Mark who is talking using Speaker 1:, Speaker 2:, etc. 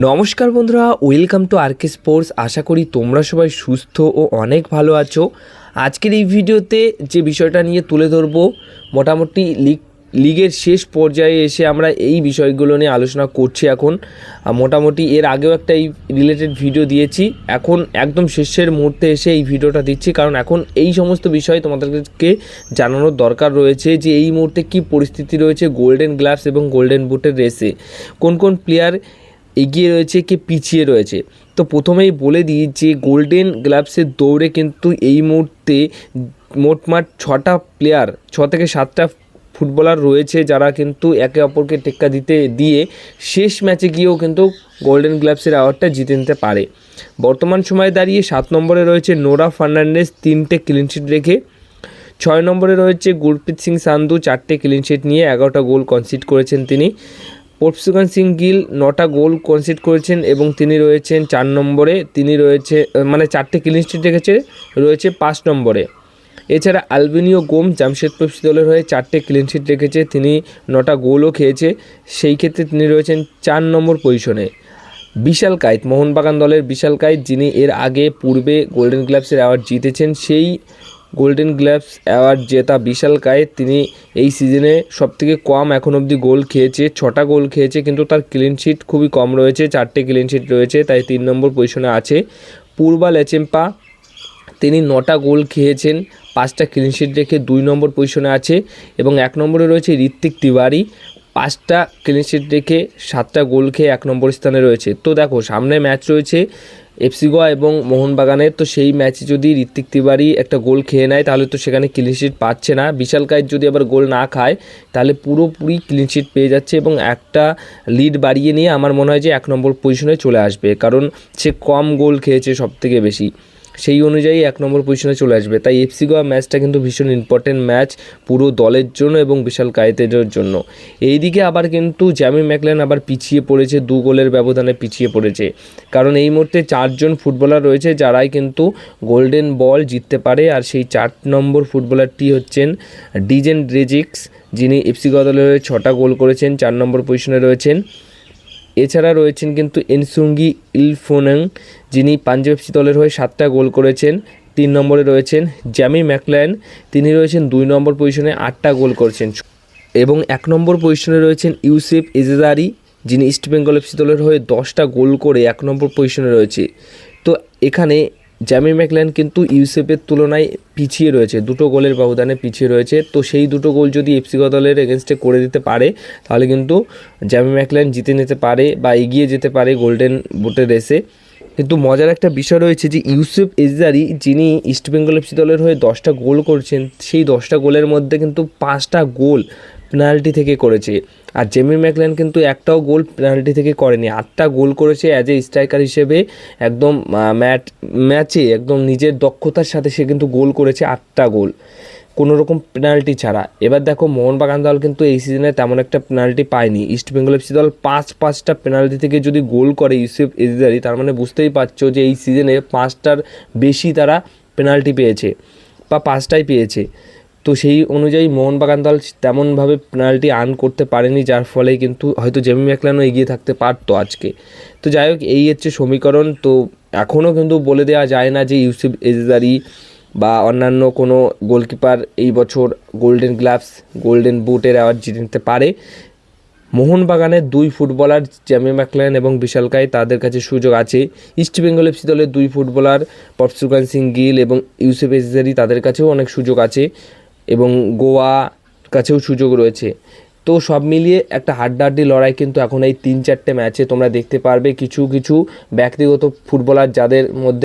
Speaker 1: নমস্কার বন্ধুরা, welcome to আরকে sports. আশা করি তোমরা সবাই সুস্থ ও অনেক ভালো আছো। আজকের এই ভিডিওতে যে বিষয়টা নিয়ে তুলে ধরবো, মোটামুটি লিগের শেষ পর্যায়ে এসে আমরা এই বিষয়গুলো নিয়ে আলোচনা করছি। এখন মোটামুটি এর আগেও একটা এই রিলেটেড ভিডিও দিয়েছি, এখন একদম শেষের মুহূর্তে এসে এই ভিডিওটা দিচ্ছি, কারণ এখন এই সমস্ত বিষয় তোমাদেরকে জানানোর দরকার রয়েছে যে এই মুহূর্তে কী পরিস্থিতি রয়েছে গোল্ডেন গ্লাভস এবং গোল্ডেন বুটের রেসে, কোন কোন প্লেয়ার এগিয়ে রয়েছে কি পিছিয়ে রয়েছে। তো প্রথমেই বলে দিই যে গোল্ডেন গ্লাভসের দৌড়ে কিন্তু এই মুহূর্তে মোটমাট 6টা প্লেয়ার, 6 থেকে 7টা ফুটবলার রয়েছে যারা কিন্তু একে অপরকে টেক্কা দিয়ে শেষ ম্যাচে গিয়েও কিন্তু গোল্ডেন গ্লাভসের অ্যাওয়ার্ডটা জিতে নিতে পারে। বর্তমান সময়ে দাঁড়িয়ে 7 নম্বরে রয়েছে নোরা ফার্নান্ডেজ, 3টে ক্লিনশিট রেখে। 6 নম্বরে রয়েছে গুরপ্রীত সিং সান্ধু, 4টে ক্লিনশিট নিয়ে 11টা গোল কনসিড করেছেন তিনি। পরশুগান সিং গিল 9টা গোল কনসিড করেছেন এবং তিনি রয়েছেন 4 নম্বরে। তিনি রয়েছে 4টে ক্লিনশিট রেখেছে, রয়েছে 5 নম্বরে। এছাড়া আলবেনিও গোমস জামশেদপুর এফসি দলের হয়ে 4টে ক্লিনশিট রেখেছে, তিনি 9টা গোলও খেয়েছে, সেই ক্ষেত্রে তিনি রয়েছেন 4 নম্বর পজিশনে। বিশাল কায়েত, মোহনবাগান দলের বিশাল কায়েত, যিনি এর আগে পূর্বে গোল্ডেন গ্লাভসের অ্যাওয়ার্ড জিতেছেন, সেই গোল্ডেন গ্লাভস অ্যাওয়ার্ড জেতা বিশাল কায়েত তিনি এই সিজনে সবথেকে কম এখন অবধি গোল খেয়েছে, 6টা গোল খেয়েছে, কিন্তু তার ক্লিনশিট খুবই কম রয়েছে, 4টে ক্লিনশিট রয়েছে, তাই 3 নম্বর পজিশনে আছে। পূর্বা লেচেম্পা, তিনি 9টা গোল খেয়েছেন, 5টা ক্লিনশিট রেখে 2 নম্বর পজিশনে আছে। এবং 1 নম্বরে রয়েছে ঋত্বিক তিওয়ারি, 5টা ক্লিনশিট রেখে 7টা গোল খেয়ে 1 নম্বর স্থানে রয়েছে। তো দেখো, সামনে ম্যাচ রয়েছে এফসি গোয়া এবং মোহনবাগানের, তো সেই ম্যাচে যদি ঋত্বিক তিওয়ারি একটা গোল খেয়ে নেয় তাহলে তো সেখানে ক্লিনশিট পাচ্ছে না। বিশাল কায়েত যদি আবার গোল না খায় তাহলে পুরোপুরি ক্লিনশিট পেয়ে যাচ্ছে এবং একটা লিড বাড়িয়ে নিয়ে আমার মনে হয় যে 1 নম্বর পজিশনে চলে আসবে, কারণ সে কম গোল খেয়েছে সবথেকে বেশি, সেই অনুযায়ী 1 নম্বর পজিশনে চলে আসবে। তাই এফসি গোয়া ম্যাচটা কিন্তু ভীষণ ইম্পর্টেন্ট ম্যাচ পুরো দলের জন্য এবং বিশাল কায়েতের জন্য। এইদিকে আবার কিন্তু জ্যামি ম্যাকলেন আবার পিছিয়ে পড়েছে, 2 গোলের ব্যবধানে পিছিয়ে পড়েছে, কারণ এই মুহূর্তে 4জন ফুটবলার রয়েছে যারাই কিন্তু গোল্ডেন বল জিততে পারে, আর সেই 4 নম্বর ফুটবলারটি হচ্ছেন ডিজেন ড্রেজিক্স, যিনি এফসি গোয়া দলের হয়ে 6টা গোল করেছেন, 4 নম্বর পজিশনে রয়েছেন। এছাড়া রয়েছেন কিন্তু এনসুঙ্গি ইলফোনেং, যিনি পাঞ্জাব এফসি দলের হয়ে 7টা গোল করেছেন, 3 নম্বরে রয়েছেন। জ্যামি ম্যাকলেন, তিনি রয়েছেন 2 নম্বর পজিশনে, 8টা গোল করেছেন। এবং 1 নম্বর পজিশনে রয়েছেন ইউসেফ এজেদারি, যিনি ইস্টবেঙ্গল এফসি দলের হয়ে 10টা গোল করে 1 নম্বর পজিশনে রয়েছে। তো এখানে জ্যামি ম্যাকলেন কিন্তু ইউসেফের তুলনায় পিছিয়ে রয়েছে, 2টো গোলের ব্যবধানে পিছিয়ে রয়েছে। তো সেই 2টো গোল যদি এফসি গোয়া দলের এগেনস্টে করে দিতে পারে তাহলে কিন্তু জ্যামি ম্যাকলেন জিতে নিতে পারে বা এগিয়ে যেতে পারে গোল্ডেন বুটের রেসে। কিন্তু মজার একটা বিষয় রয়েছে যে ইউসুফ এজদারি, যিনি ইস্টবেঙ্গল এফসি দলের হয়ে 10টা গোল করছেন, সেই 10টা গোলের মধ্যে কিন্তু 5টা গোল পেনাল্টি থেকে করেছে, আর জেমি ম্যাকলেন কিন্তু একটাও গোল পেনাল্টি থেকে করেনি, 8টা গোল করেছে অ্যাজ এ স্ট্রাইকার হিসেবে। একদম ম্যাচে একদম নিজের দক্ষতার সাথে সে কিন্তু গোল করেছে, 8টা গোল কোনো রকম পেনাল্টি ছাড়া। এবার দেখো, মোহনবাগান দল কিন্তু এই সিজনে তেমন একটা পেনাল্টি পায়নি, ইস্টবেঙ্গল এফসি দল 5টা পেনাল্টি থেকে যদি গোল করে ইউসুফ এজদারি, তার মানে বুঝতেই পারছো যে এই সিজনে 5টার বেশি তারা পেনাল্টি পেয়েছে বা 5টাই পেয়েছে। তো সেই অনুযায়ী মোহনবাগান দল তেমনভাবে পেনাল্টি আর্ন করতে পারেনি, যার ফলে কিন্তু হয়তো জেমি ম্যাকলেনও এগিয়ে থাকতে পারতো আজকে। তো যাই হোক, এই হচ্ছে সমীকরণ। তো এখনও কিন্তু বলে দেওয়া যায় না যে ইউসুফ এজদারি বা অন্যান্য কোনো গোলকিপার এই বছর গোল্ডেন গ্লাভস গোল্ডেন বুটের অ্যাওয়ার্ড জিতে নিতে পারে। মোহনবাগানের 2 ফুটবলার জ্যামি ম্যাকলেন এবং বিশাল কায়েত, তাদের কাছে সুযোগ আছে। ইস্টবেঙ্গল এফসি দলের 2 ফুটবলার পরশুগান সিং গিল এবং ইউসুফ এজদারি, তাদের কাছেও অনেক সুযোগ আছে এবং গোয়া কাছেও সুযোগ রয়েছে। তো সব মিলিয়ে একটা হাড্ডাহাড্ডি লড়াই কিন্তু এখন এই 3-4টে ম্যাচে তোমরা দেখতে পারবে। কিছু ব্যক্তিগত ফুটবলার যাদের মধ্যে